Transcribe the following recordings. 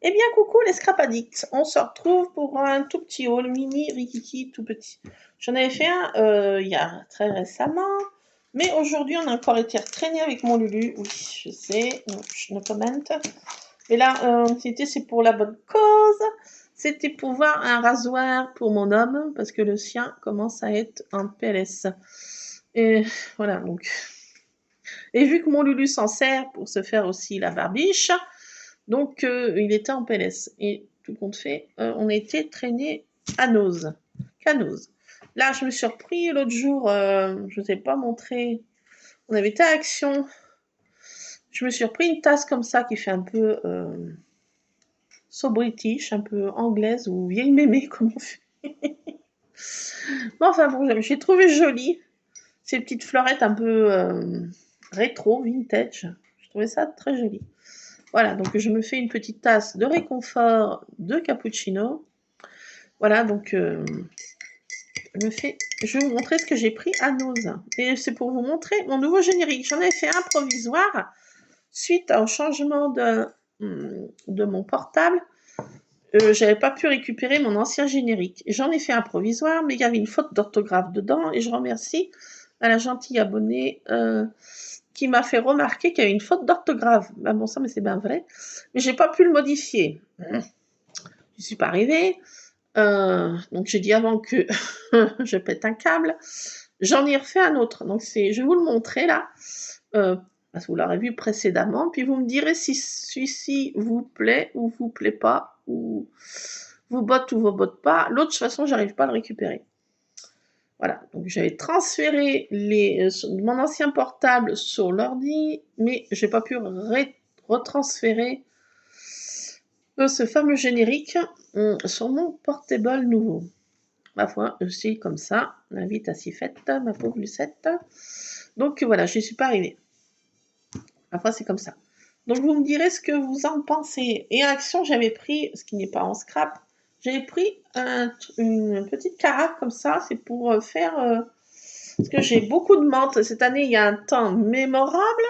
Eh bien, coucou les Scrap Addicts. On se retrouve pour un tout petit haul mini rikiki tout petit. J'en avais fait un il y a très récemment, mais aujourd'hui on a encore été retraîné avec mon Lulu. Oui, je sais, je ne commente. Et là, c'est pour la bonne cause. C'était pour voir un rasoir pour mon homme, parce que le sien commence à être en PLS. Et voilà, donc. Et vu que mon Lulu s'en sert pour se faire aussi la barbiche, donc il était en PLS. Et tout compte fait, on a été traîné à Nose. Qu'à Nose. Là, je me suis repris l'autre jour, je ne vous ai pas montré. On avait été à Action. Je me suis repris une tasse comme ça qui fait un peu so british, un peu anglaise ou vieille mémé, comme on fait. Bon, enfin bon, j'ai trouvé jolie ces petites fleurettes un peu rétro, vintage. Je trouvais ça très joli. Voilà, donc je me fais une petite tasse de réconfort de cappuccino. Voilà, donc je vais vous montrer ce que j'ai pris à Nose. Et c'est pour vous montrer mon nouveau générique. J'en ai fait un provisoire suite au changement de mon portable. J'avais pas pu récupérer mon ancien générique. J'en ai fait un provisoire, mais il y avait une faute d'orthographe dedans. Et je remercie à la gentille abonnée qui m'a fait remarquer qu'il y avait une faute d'orthographe. Ben bon sang, mais c'est bien vrai. Mais j'ai pas pu le modifier. Je suis pas arrivée. Donc j'ai dit avant que je pète un câble. J'en ai refait un autre. Donc je vais vous le montrer là. Parce que vous l'aurez vu précédemment. Puis vous me direz si celui-ci vous plaît ou vous plaît pas. Ou vous botte ou vous botte pas. L'autre, de toute façon, j'arrive pas à le récupérer. Voilà, donc j'avais transféré mon ancien portable sur l'ordi, mais j'ai pas pu retransférer ce fameux générique sur mon portable nouveau. Ma foi, je suis comme ça, la vie est ainsi faite, ma pauvre Lucette. Donc voilà, je n'y suis pas arrivée. Ma foi, c'est comme ça. Donc vous me direz ce que vous en pensez. Et à Action, j'avais pris, ce qui n'est pas en scrap, j'avais pris une petite carafe comme ça, c'est pour faire... parce que j'ai beaucoup de menthe. Cette année, il y a un temps mémorable,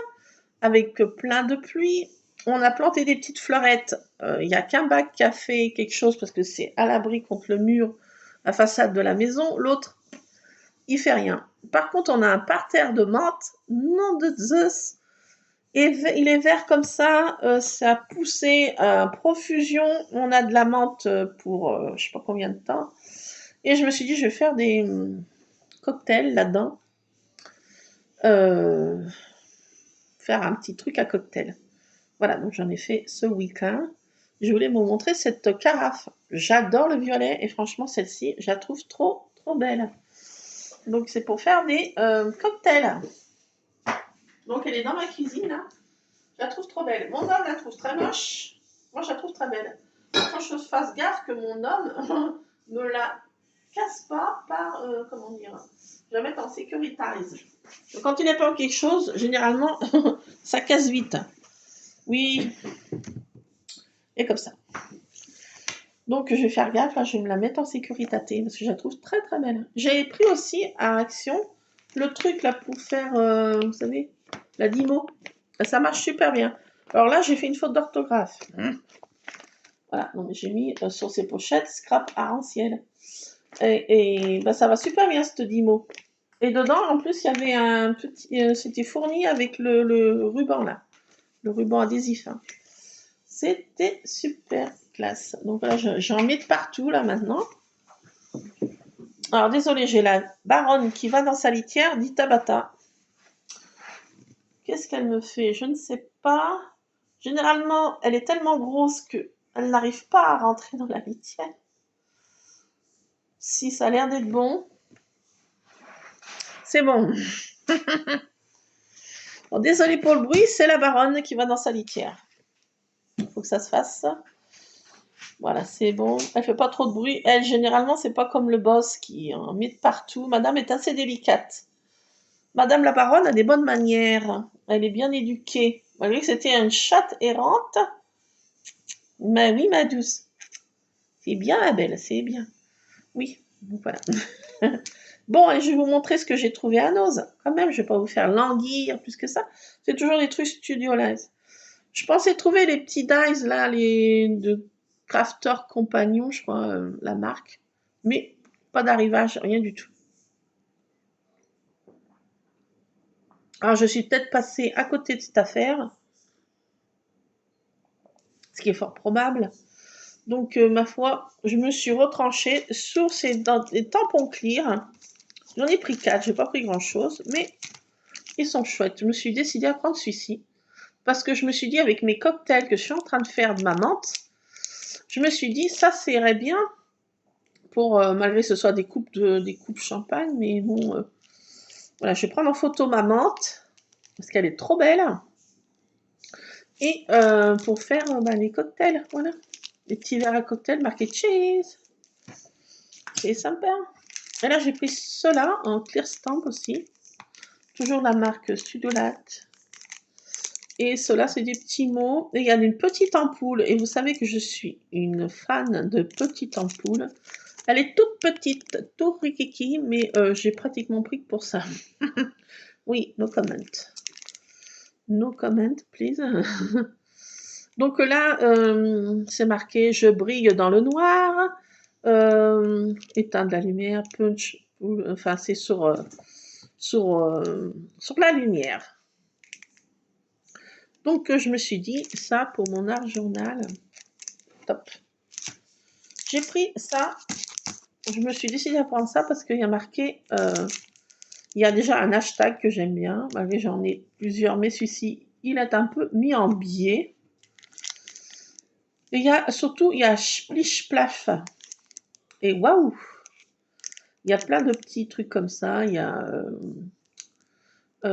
avec plein de pluie. On a planté des petites fleurettes. Il n'y a qu'un bac qui a fait quelque chose, parce que c'est à l'abri contre le mur, la façade de la maison. L'autre, il fait rien. Par contre, on a un parterre de menthe. Nom de Zeus. Et il est vert comme ça. Ça a poussé à profusion. On a de la menthe pour je ne sais pas combien de temps. Et je me suis dit, je vais faire des cocktails là-dedans. Faire un petit truc à cocktail. Voilà, donc j'en ai fait ce week-end. Je voulais vous montrer cette carafe. J'adore le violet et franchement celle-ci, je la trouve trop belle. Donc c'est pour faire des cocktails. Donc elle est dans ma cuisine là. Je la trouve trop belle. Mon homme la trouve très moche. Moi je la trouve très belle. Quand je fasse gaffe que mon homme ne la casse pas par, comment dire, je la mette en sécuritarise. Donc, quand il n'est pas en quelque chose, généralement, ça casse vite. Oui. Et comme ça. Donc, je vais faire gaffe. Là, je vais me la mettre en sécurité parce que je la trouve très belle. J'ai pris aussi à Action le truc là pour faire, vous savez, la Dymo. Ça marche super bien. Alors là, j'ai fait une faute d'orthographe. Voilà, donc j'ai mis sur ces pochettes scrap arc-en-ciel. Et bah, ça va super bien cette Dymo. Et dedans, en plus, il y avait un petit, c'était fourni avec le ruban là, le ruban adhésif. Hein. C'était super classe. Donc voilà, j'en mets de partout là maintenant. Alors désolé, j'ai la baronne qui va dans sa litière, dit Tabata. Qu'est-ce qu'elle me fait? Je ne sais pas. Généralement, elle est tellement grosse que elle n'arrive pas à rentrer dans la litière. Si ça a l'air d'être bon, c'est bon. Bon, désolé pour le bruit, c'est la baronne qui va dans sa litière. Il faut que ça se fasse. Voilà, c'est bon. Elle fait pas trop de bruit. Elle, généralement, c'est pas comme le boss qui en met de partout. Madame est assez délicate. Madame la baronne a des bonnes manières. Elle est bien éduquée. Malgré que c'était une chatte errante. Mais oui, ma douce. C'est bien, la belle, c'est bien. Oui, voilà. Bon, et je vais vous montrer ce que j'ai trouvé à Nose. Quand même, je vais pas vous faire languir plus que ça. C'est toujours des trucs Studio Live. Je pensais trouver les petits dies là, les de Crafter Compagnon, je crois, la marque. Mais pas d'arrivage, rien du tout. Alors je suis peut-être passée à côté de cette affaire, ce qui est fort probable. Donc ma foi, je me suis retranchée sur ces tampons clear. J'en ai pris 4, j'ai pas pris grand chose, mais ils sont chouettes. Je me suis décidée à prendre celui-ci parce que je me suis dit, avec mes cocktails que je suis en train de faire de ma menthe, je me suis dit ça irait bien pour, malgré que ce soit des coupes champagne, mais bon, voilà, je vais prendre en photo ma menthe parce qu'elle est trop belle et pour faire les cocktails, voilà, les petits verres à cocktail marqués cheese, c'est sympa. Et là j'ai pris cela en clear stamp aussi, toujours la marque Sudolat. Et cela, c'est des petits mots. Et il y a une petite ampoule. Et vous savez que je suis une fan de petites ampoules. Elle est toute petite, tout rikiki, mais j'ai pratiquement pris que pour ça. Oui, no comment. No comment, please. Donc là, c'est marqué « Je brille dans le noir ». Éteindre la lumière, punch. Enfin, c'est sur la lumière. Donc je me suis dit, ça pour mon art journal, top. J'ai pris ça, je me suis décidée à prendre ça parce qu'il y a marqué, il y a déjà un hashtag que j'aime bien, malgré j'en ai plusieurs, mais celui-ci, il est un peu mis en biais. Et il y a surtout, il y a Splish Splash. Et waouh, il y a plein de petits trucs comme ça, il y a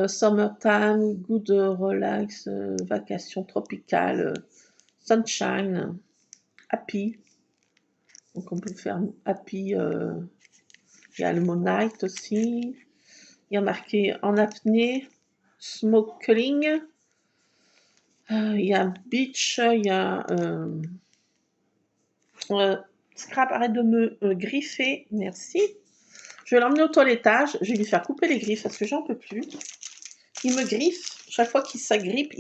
Summertime, Good Relax, Vacations Tropicales, Sunshine, Happy. Donc on peut faire Happy, il y a le mot Night aussi. Il y a marqué en apnée, Smokeling. Il y a Beach, il y a Scrap, arrête de me griffer, merci. Je vais l'emmener au toilettage, je vais lui faire couper les griffes parce que j'en peux plus. Il me griffe, chaque fois qu'il s'agrippe,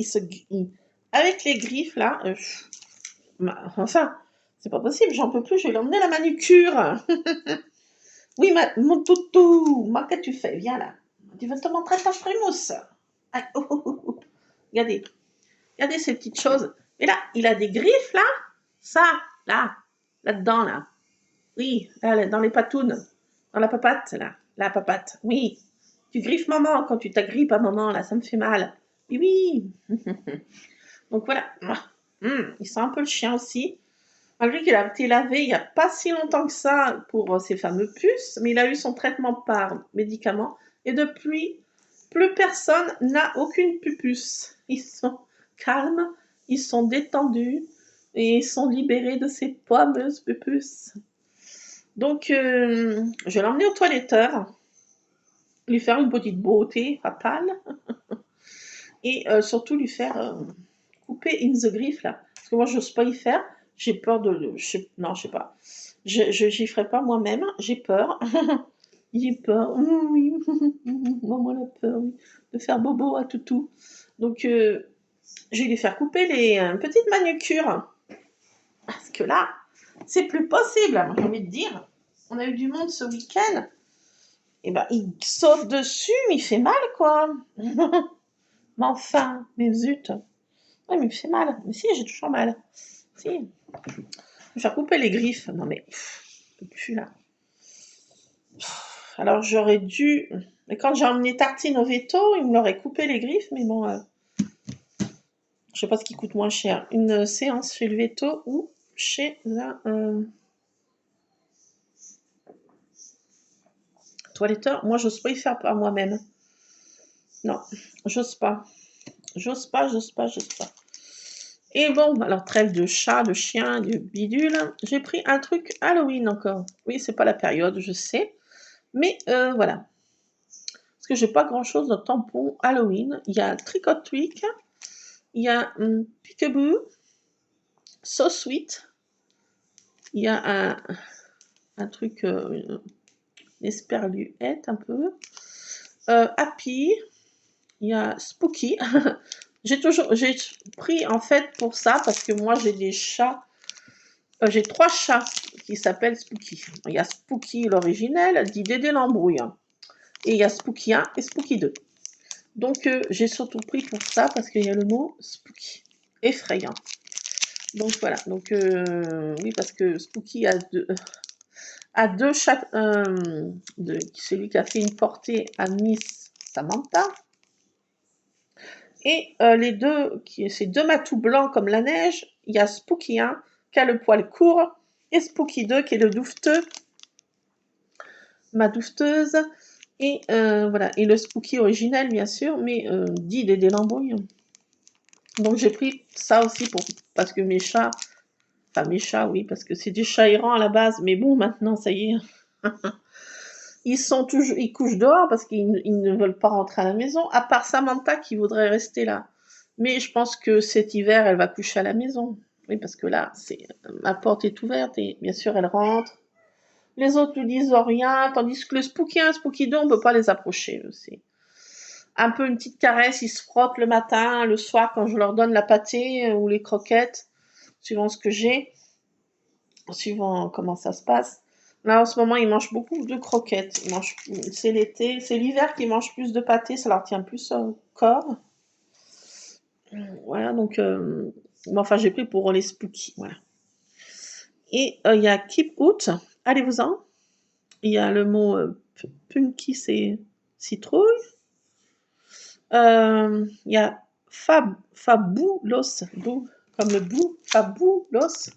avec les griffes là, enfin, c'est pas possible, j'en peux plus, je vais l'emmener à la manucure. Oui, mon toutou, qu'est-ce que tu fais? Viens là. Tu veux te montrer ta frimousse? Ah, oh, oh, oh, oh. Regardez. Regardez ces petites choses. Et là, il a des griffes, là. Ça, là. Là-dedans, là. Oui, là, dans les patounes. Dans la papate, là. La papate. Oui. Tu griffes maman quand tu t'agrippes à maman, là. Ça me fait mal. Oui, oui. Donc voilà. Il sent un peu le chien aussi. Malgré qu'il a été lavé il n'y a pas si longtemps que ça pour ces fameux puces, mais il a eu son traitement par médicament et depuis, plus personne n'a aucune pupuce. Ils sont calmes, ils sont détendus et ils sont libérés de ces fameuses pupuces. Donc, je vais l'emmener au toiletteur, lui faire une petite beauté fatale et surtout lui faire couper in the griffe là. Parce que moi, je n'ose pas y faire. J'ai peur de... non, je sais pas. J'y ferai pas moi-même. J'ai peur. J'ai peur. Oui. Maman a peur, oui. De faire bobo à toutou. Donc, je vais lui faire couper les petites manucures. Parce que là, c'est plus possible. J'ai envie de dire. On a eu du monde ce week-end. Et ben, il saute dessus, mais il fait mal, quoi. Mais enfin, mais zut. Ouais, mais il me fait mal. Mais si, j'ai toujours mal. Si. Je vais faire couper les griffes. Non mais, je peux plus là. Alors j'aurais dû... Mais quand j'ai emmené Tartine au veto, il me l'aurait coupé les griffes, mais bon... je sais pas ce qui coûte moins cher. Une séance chez le veto ou chez un toiletteur. Moi, j'ose pas y faire par moi-même. Non, j'ose pas. J'ose pas. Et bon, alors trêve de chat, de chien, de bidule. J'ai pris un truc Halloween encore. Oui, c'est pas la période, je sais. Mais voilà. Parce que j'ai pas grand chose de tampon Halloween. Il y a Trick or Treat. Il y a Peekaboo. So Sweet. Il y a un truc, une esperluette un peu. Happy. Il y a Spooky. J'ai pris en fait pour ça, parce que moi j'ai des chats, j'ai 3 chats qui s'appellent Spooky. Il y a Spooky l'originel, dit Dédé l'embrouille. Et il y a Spooky 1 et Spooky 2. Donc j'ai surtout pris pour ça, parce qu'il y a le mot Spooky, effrayant. Donc voilà, donc oui, parce que Spooky a deux chats, celui qui a fait une portée à Miss Samantha. Et ces deux matous blancs comme la neige, il y a Spooky 1 qui a le poil court et Spooky 2 qui est le douveteux, ma doufteuse. Et voilà, et le Spooky originel bien sûr, mais dit des Lambrouilles. Donc j'ai pris ça aussi parce que mes chats, enfin mes chats oui, parce que c'est des chats errants à la base, mais bon maintenant ça y est. Ils couchent dehors parce qu'ils ne veulent pas rentrer à la maison, à part Samantha qui voudrait rester là. Mais je pense que cet hiver, elle va coucher à la maison. Oui, parce que là, ma porte est ouverte et bien sûr, elle rentre. Les autres lui disent rien, tandis que le Spooky 1, Spooky 2, on ne peut pas les approcher. C'est un peu une petite caresse, ils se frottent le matin, le soir, quand je leur donne la pâtée ou les croquettes, suivant ce que j'ai, suivant comment ça se passe. Là, en ce moment, ils mangent beaucoup de croquettes. C'est l'été, c'est l'hiver qu'ils mangent plus de pâté, ça leur tient plus au corps. Voilà, donc, enfin, j'ai pris pour les Spooky, voilà. Et il y a Keep Out, allez-vous-en. Il y a le mot Punky, c'est citrouille. Il y a Faboulos, comme le bout, Faboulos.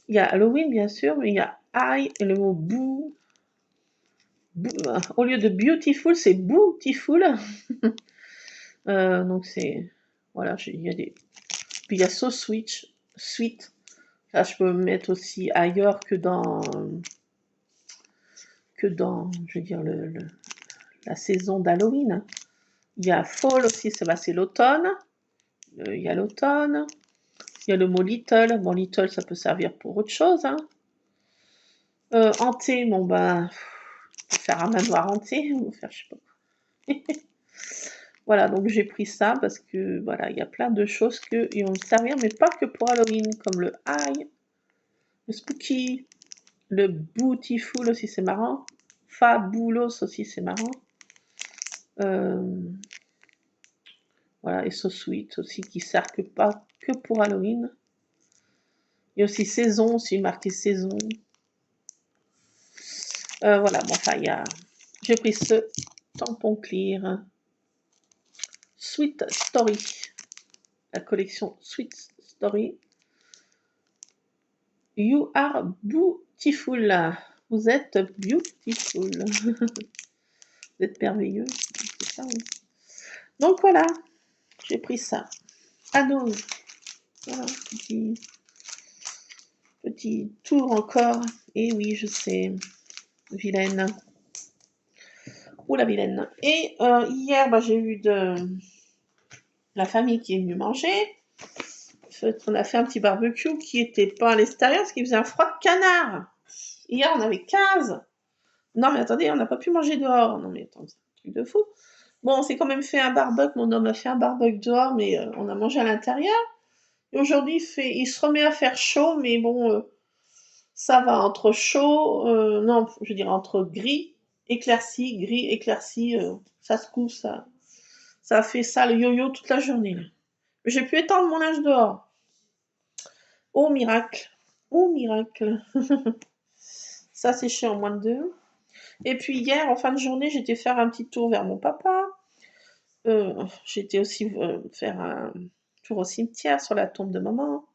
Il y a Halloween, bien sûr, mais il y a I et le mot boo. Au lieu de beautiful, c'est beautiful. Donc c'est, voilà, il y a des, puis il y a so sweet. Là, je peux me mettre aussi ailleurs que dans, je veux dire, la saison d'Halloween. Il y a fall aussi, c'est l'automne. Il y a l'automne. Il y a le mot little. Bon, little, ça peut servir pour autre chose. Hein. Hanté, bon ben, faire un manoir hanté, ou faire je sais pas. Voilà, donc j'ai pris ça parce que voilà, il y a plein de choses qui vont me servir, mais pas que pour Halloween, comme le high, le spooky, le beautiful aussi, c'est marrant. Fabulous aussi, c'est marrant. Voilà, et so sweet aussi, qui sert pas que pour Halloween. Il y a aussi saison, aussi marqué saison. Voilà, bon, enfin, j'ai pris ce tampon clear. Sweet Story. La collection Sweet Story. You are beautiful. Vous êtes beautiful. Vous êtes merveilleux. C'est ça, oui. Donc voilà, j'ai pris ça. À nos. Voilà, petit tour encore. Et oui, je sais. Vilaine. Oula, vilaine. Et hier, j'ai eu la famille qui est venue manger. On a fait un petit barbecue qui était pas à l'extérieur parce qu'il faisait un froid de canard. Hier, on avait 15. Non, mais attendez, on n'a pas pu manger dehors. Non, mais attends, c'est un truc de fou. Bon, on s'est quand même fait un barbecue. Mon homme a fait un barbecue dehors, mais on a mangé à l'intérieur. Et aujourd'hui, il se remet à faire chaud, mais bon, ça va entre chaud, non, je dirais entre gris éclairci, ça se couvre, ça a fait ça le yo-yo toute la journée. Là. J'ai pu étendre mon linge dehors. Oh miracle, oh miracle. Ça séché en moins de 2. Et puis hier, en fin de journée, j'étais faire un petit tour vers mon papa. J'étais aussi faire un tour au cimetière sur la tombe de maman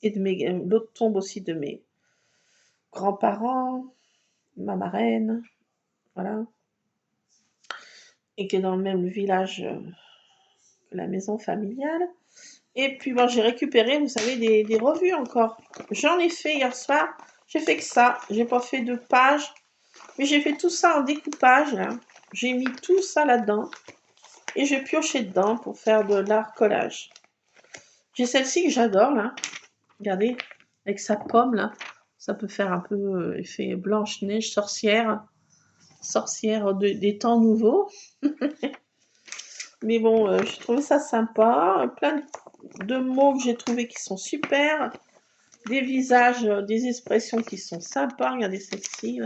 et de l'autre tombe aussi de mes grands-parents, ma marraine, voilà, et qui est dans le même village que la maison familiale. Et puis bon, j'ai récupéré, vous savez, des revues encore. J'en ai fait hier soir. J'ai fait que ça. J'ai pas fait de pages, mais j'ai fait tout ça en découpage. Là. J'ai mis tout ça là-dedans et j'ai pioché dedans pour faire de l'art collage. J'ai celle-ci que j'adore là. Regardez, avec sa pomme là. Ça peut faire un peu effet Blanche-Neige, sorcière des temps nouveaux. Mais bon, j'ai trouvé ça sympa. Plein de mots que j'ai trouvé qui sont super. Des visages, des expressions qui sont sympas. Regardez celle-ci.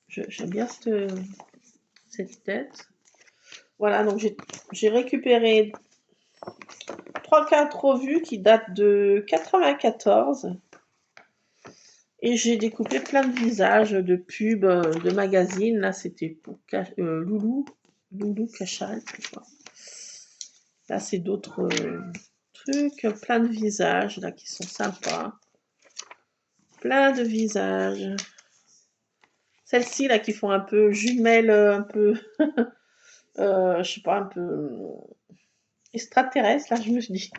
J'aime bien cette tête. Voilà, donc j'ai récupéré 3-4 revues qui datent de 94. Et j'ai découpé plein de visages de pubs, de magazines. Là, c'était pour Loulou Cachal, je crois. Là, c'est d'autres trucs. Plein de visages, là, qui sont sympas. Plein de visages. Celles-ci, là, qui font un peu jumelles, un peu... je sais pas, un peu... extraterrestre, là, je me dis.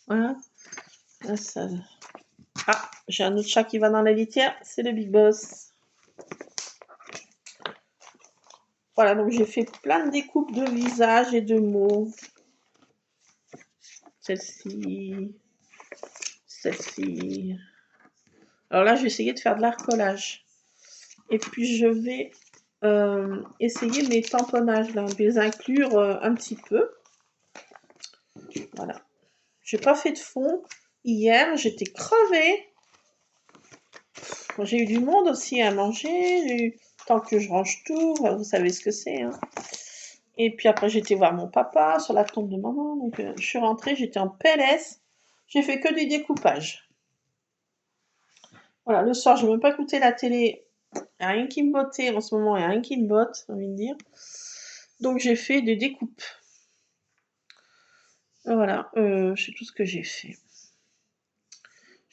Voilà. Là, ça... Ah, j'ai un autre chat qui va dans la litière. C'est le Big Boss. Voilà, donc j'ai fait plein de découpes de visages et de mots. Celle-ci. Celle-ci. Alors là, je vais essayer de faire de l'arcolage. Et puis, je vais essayer mes tamponnages, là, de les inclure un petit peu. Voilà. J'ai pas fait de fond. Hier, j'étais crevée. J'ai eu du monde aussi à manger. Tant que je range tout, vous savez ce que c'est. Hein. Et puis après, j'étais voir mon papa sur la tombe de maman. Donc, je suis rentrée, j'étais en PLS. J'ai fait que des découpages. Voilà, le soir, je n'ai même pas écouté la télé. Il n'y a rien qui me bottait en ce moment, il n'y a rien qui me botte, j'ai envie de dire. Donc, j'ai fait des découpes. Voilà, c'est tout ce que j'ai fait.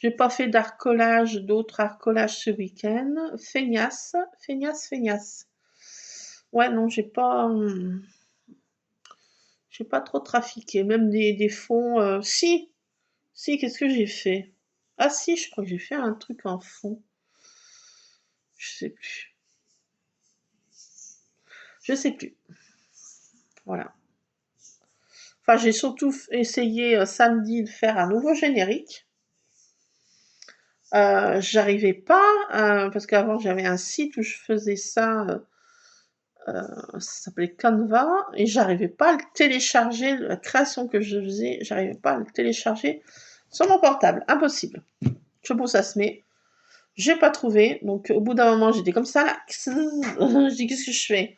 J'ai pas fait d'arcolage, d'autres arcolages ce week-end. Feignasse. Ouais, non, j'ai pas trop trafiqué. Même des fonds. Si, qu'est-ce que j'ai fait? Ah si, je crois que j'ai fait un truc en fond. Je sais plus. Je sais plus. Voilà. Enfin, j'ai surtout essayé samedi de faire un nouveau générique. J'arrivais pas, parce qu'avant j'avais un site où je faisais ça, ça s'appelait Canva, et j'arrivais pas à le télécharger, la création que je faisais, j'arrivais pas à le télécharger sur mon portable, impossible. Je sais pas où ça se met, j'ai pas trouvé, donc au bout d'un moment j'étais comme ça, là, je dis qu'est-ce que je fais?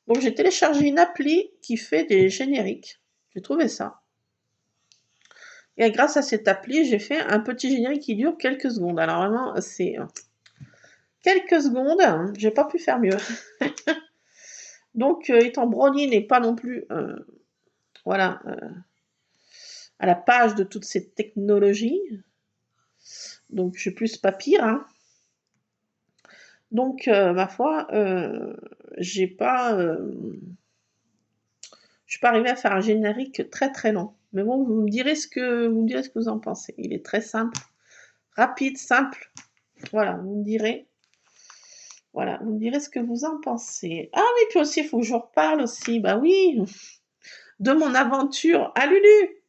Donc j'ai téléchargé une appli qui fait des génériques, j'ai trouvé ça. Et grâce à cette appli, j'ai fait un petit générique qui dure quelques secondes. Alors vraiment, c'est quelques secondes, j'ai pas pu faire mieux. Donc, étant Brony n'est pas non plus, voilà, à la page de toutes ces technologies, donc je suis plus pas pire. Hein. Donc, ma foi, je suis pas arrivée à faire un générique très très long. Mais bon, vous me direz ce que vous en pensez. Il est très simple, rapide, simple. Voilà, vous me direz. Voilà, vous me direz ce que vous en pensez. Ah oui, puis aussi, il faut que je vous reparle aussi, bah oui, de mon aventure à Lulu.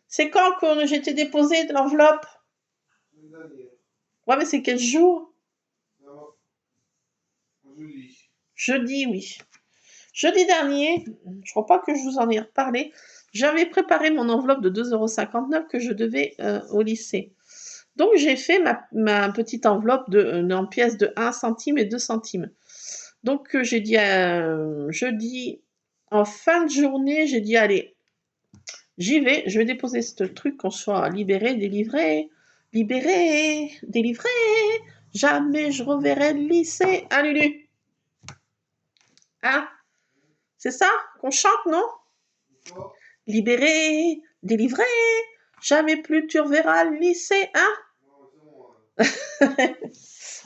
C'est quand que j'ai été déposée de l'enveloppe? Ouais, mais c'est quel jour? Jeudi. Jeudi, oui. Jeudi dernier, je crois pas que je vous en ai reparlé, j'avais préparé mon enveloppe de 2,59 € que je devais au lycée. Donc j'ai fait ma petite enveloppe en pièces de 1 centime et 2 centimes. Donc j'ai dit jeudi, en fin de journée, j'ai dit allez, j'y vais, je vais déposer ce truc, qu'on soit libéré, délivré, délivré, jamais je reverrai le lycée. Ah Lulu? Hein? C'est ça qu'on chante, non? Libéré, délivré, jamais plus tu reverras le lycée, hein?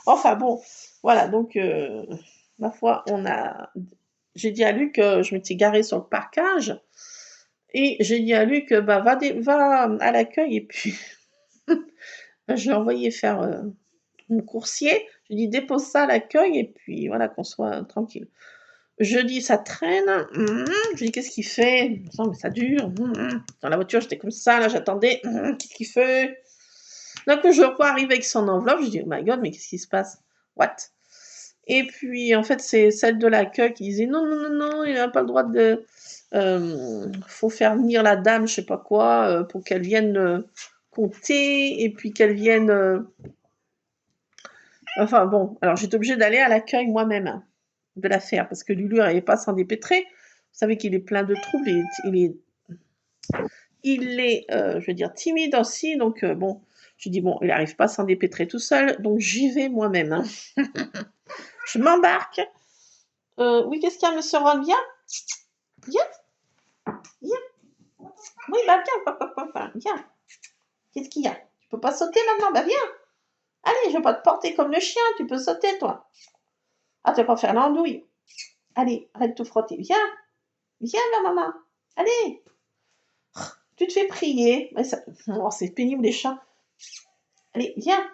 Enfin bon, voilà, donc ma foi, j'ai dit à Luc que je m'étais garée sur le parquage, et j'ai dit à Luc, bah va à l'accueil, et puis je l'ai envoyé faire mon coursier, je lui ai dit dépose ça à l'accueil, et puis voilà, qu'on soit tranquille. Jeudi, ça traîne. Je lui dis, qu'est-ce qu'il fait? Non, mais ça dure. Dans la voiture, j'étais comme ça, là, j'attendais. Qu'est-ce qu'il fait? D'un coup, je le vois arriver avec son enveloppe. Je dis, oh my god, mais qu'est-ce qui se passe? What? Et puis, en fait, c'est celle de l'accueil qui disait non, non, non, non, il n'a pas le droit de. Faut faire venir la dame, je sais pas quoi, pour qu'elle vienne compter et puis qu'elle vienne. Enfin bon, alors j'étais obligée d'aller à l'accueil moi-même, hein, de la faire parce que Lulu n'arrivait pas à s'en dépêtrer. Vous savez qu'il est plein de troubles, je veux dire, timide aussi, donc bon, je dis bon, il n'arrive pas à s'en dépêtrer tout seul, donc j'y vais moi-même, hein. Je m'embarque. Oui, qu'est-ce qu'il y a, monsieur Ron? Viens, viens, viens. Oui, bah viens, viens. Qu'est-ce qu'il y a? Tu peux pas sauter maintenant? Bah viens. Allez, je vais pas te porter comme le chien, tu peux sauter, toi. Ah, tu vas pas faire l'andouille. Allez, arrête de te frotter. Viens, viens vers maman. Allez. Tu te fais prier. Mais ça... Oh, c'est pénible, les chats. Allez, viens.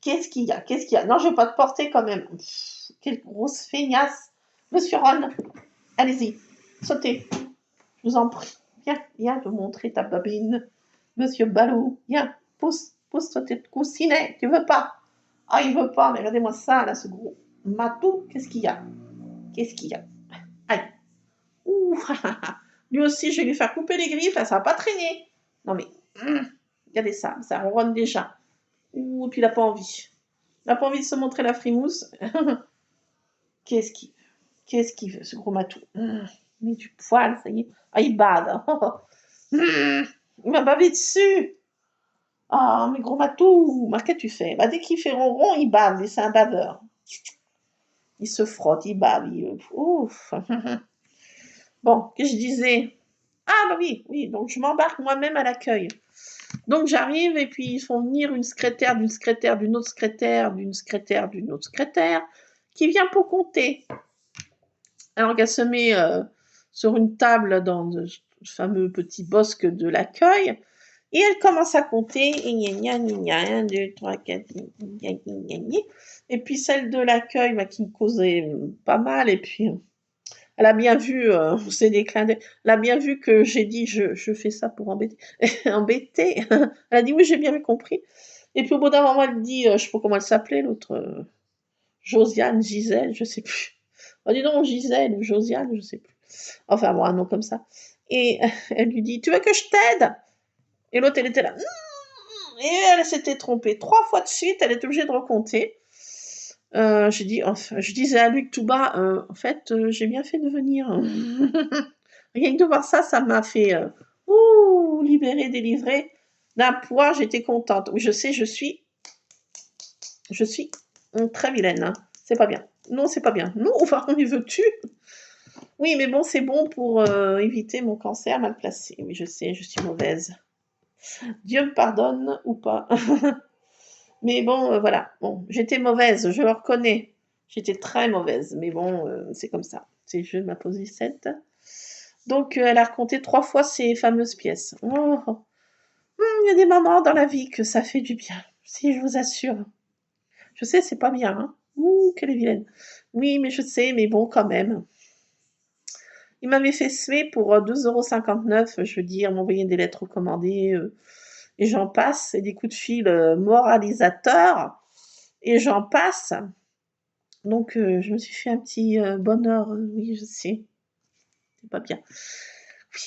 Qu'est-ce qu'il y a? Qu'est-ce qu'il y a? Non, je vais pas te porter quand même. Quelle grosse feignasse. Monsieur Ron, allez-y, sautez. Je vous en prie. Viens, viens te montrer ta babine. Monsieur Balou, viens, pousse, pousse toi tes coussinets. Tu veux pas? Ah, il veut pas, mais regardez-moi ça, là, ce gros matou. Qu'est-ce qu'il y a? Qu'est-ce qu'il y a? Aïe. Ouh, lui aussi, je vais lui faire couper les griffes, là, ça va pas traîner. Non, mais, regardez ça, ça ronronne déjà. Ouh, et puis il a pas envie. Il n'a pas envie de se montrer la frimousse. Qu'est-ce qu'il veut? Qu'est-ce qu'il veut, ce gros matou? Mais du poil, ça y est. Ah, il bade. Il m'a bavé dessus. Ah, mais gros matou, qu'est-ce que tu fais? Bah, dès qu'il fait ronron, il bave, et c'est un baveur. Il se frotte, il bave, ouf. Bon, qu'est-ce que je disais? Ah, bah oui, oui, donc je m'embarque moi-même à l'accueil. Donc j'arrive et puis ils font venir une secrétaire, d'une secrétaire, d'une autre secrétaire, d'une secrétaire, d'une autre secrétaire, qui vient pour compter. Alors qu'elle se met sur une table dans le fameux petit bosque de l'accueil, et elle commence à compter, et gna gna gna, 1, 2, 3, 4, gna gna gna gna. Et puis celle de l'accueil bah, qui me causait pas mal, et puis elle a bien vu, c'est des clins d'œil, elle a bien vu que j'ai dit je fais ça pour embêter. embêter. Elle a dit oui, j'ai bien compris. Et puis au bout d'un moment, elle dit, je sais pas comment elle s'appelait, l'autre, Josiane, Gisèle, je sais plus. Oh, dis donc, Gisèle ou Josiane, je sais plus. Enfin, bon, un nom comme ça. Et elle lui dit, tu veux que je t'aide? Et l'autre, elle était là. Et elle s'était trompée 3 fois de suite, elle était obligée de recompter. Je disais à Luc tout bas, en fait, j'ai bien fait de venir. Rien que de voir ça, ça m'a fait libérer, délivrer d'un poids, j'étais contente. Oui, je sais, je suis très vilaine. Hein. C'est pas bien. Non, c'est pas bien. Non, enfin, on y veut-tu? Oui, mais bon, c'est bon pour éviter mon cancer mal placé. Oui, je sais, je suis mauvaise. Dieu me pardonne ou pas. Mais bon, voilà. Bon, j'étais mauvaise, je le reconnais. J'étais très mauvaise, mais bon, c'est comme ça. C'est le jeu de ma posée 7. Donc, elle a raconté 3 fois ces fameuses pièces. Oh, il y a des moments dans la vie que ça fait du bien. Si, je vous assure. Je sais, c'est pas bien. Hein. Ouh, quelle est vilaine. Oui, mais je sais, mais bon, quand même. Il m'avait fait suer pour 2,59 €, je veux dire, m'envoyer des lettres recommandées, et j'en passe, et des coups de fil moralisateurs, et j'en passe. Donc, je me suis fait un petit bonheur, oui, je sais. C'est pas bien. Oui.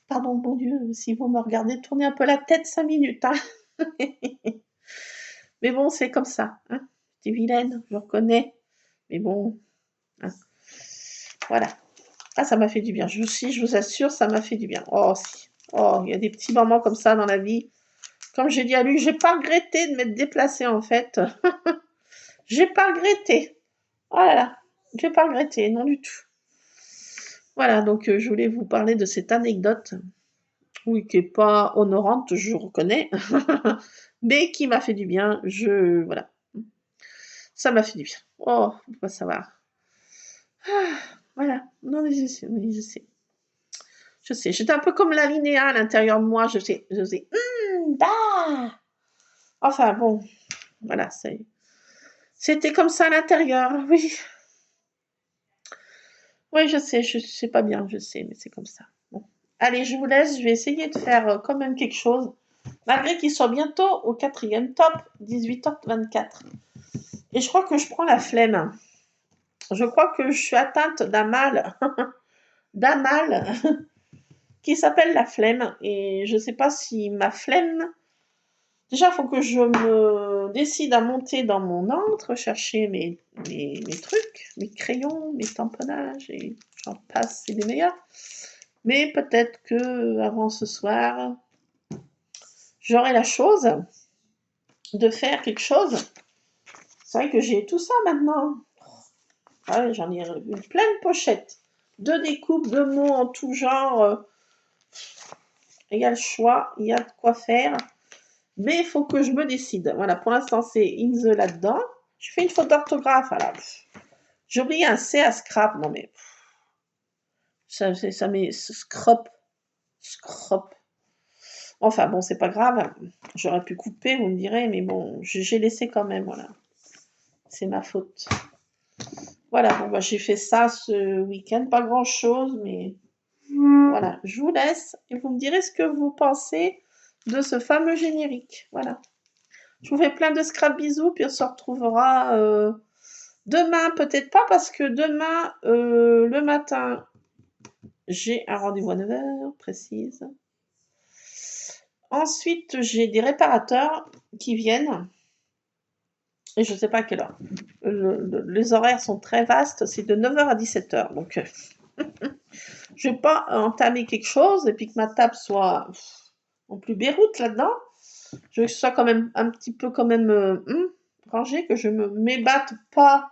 Pardon, bon Dieu, si vous me regardez, tournez un peu la tête 5 minutes. Hein. Mais bon, c'est comme ça. Hein. J'étais vilaine, je reconnais. Mais bon, hein. Voilà. Ah, ça m'a fait du bien. Je vous assure, ça m'a fait du bien. Oh, si. Oh, il y a des petits moments comme ça dans la vie. Comme j'ai dit à lui, j'ai pas regretté de m'être déplacée, en fait. J'ai pas regretté. Oh là là, j'ai pas regretté, non du tout. Voilà, donc je voulais vous parler de cette anecdote, oui, qui est pas honorante, je reconnais, mais qui m'a fait du bien. Voilà, ça m'a fait du bien. Oh, faut pas savoir. Ah, voilà, non mais je sais, oui, je sais. Je sais, j'étais un peu comme la Linéa à l'intérieur de moi, je sais, bah. Enfin bon, voilà, c'était comme ça à l'intérieur, oui. Oui, je sais, pas bien, je sais, mais c'est comme ça. Bon. Allez, je vous laisse, je vais essayer de faire quand même quelque chose. Malgré qu'il soit bientôt au 4e top, 18h24. Et je crois que je prends la flemme. Je crois que je suis atteinte d'un mal, d'un mal qui s'appelle la flemme. Et je ne sais pas si ma flemme... Déjà, il faut que je me décide à monter dans mon antre, chercher mes trucs, mes crayons, mes tamponnages, et j'en passe, c'est des meilleurs. Mais peut-être que avant ce soir, j'aurai la chose de faire quelque chose. C'est vrai que j'ai tout ça maintenant. Ouais, j'en ai une pleine pochette. De découpes, de mots en tout genre. Il y a le choix, il y a de quoi faire. Mais il faut que je me décide. Voilà, pour l'instant, c'est Inze là-dedans. Je fais une faute d'orthographe. Voilà. J'ai oublié un C à scrap. Non, mais ça met scrop. Scrop. Enfin, bon, c'est pas grave. J'aurais pu couper, vous me direz, mais bon, j'ai laissé quand même. Voilà. C'est ma faute. Voilà, bon, bah, j'ai fait ça ce week-end. Pas grand-chose, mais voilà. Je vous laisse et vous me direz ce que vous pensez de ce fameux générique. Voilà. Je vous fais plein de scrap bisous, puis on se retrouvera demain, peut-être pas, parce que demain, le matin, j'ai un rendez-vous à 9h, précise. Ensuite, j'ai des réparateurs qui viennent, et je ne sais pas à quelle heure. Les horaires sont très vastes, c'est de 9h à 17h, donc je ne vais pas entamer quelque chose, et puis que ma table soit en plus Beyrouth là-dedans. Je veux que ce soit quand même un petit peu quand même rangé, que je ne m'ébatte pas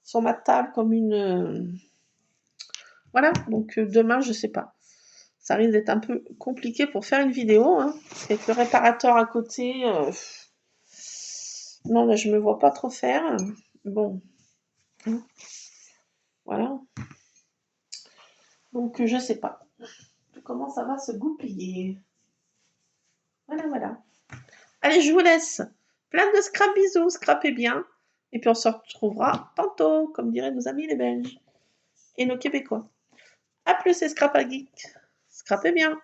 sur ma table comme une... Voilà, donc demain, je sais pas. Ça risque d'être un peu compliqué pour faire une vidéo, hein, avec le réparateur à côté. Non, là, je me vois pas trop faire. Bon, voilà. Donc, je sais pas comment ça va se goupiller. Voilà, voilà. Allez, je vous laisse. Plein de scrap bisous, scrapez bien. Et puis, on se retrouvera tantôt, comme diraient nos amis les Belges et nos Québécois. A plus, et scrap à geek. Scrapez bien.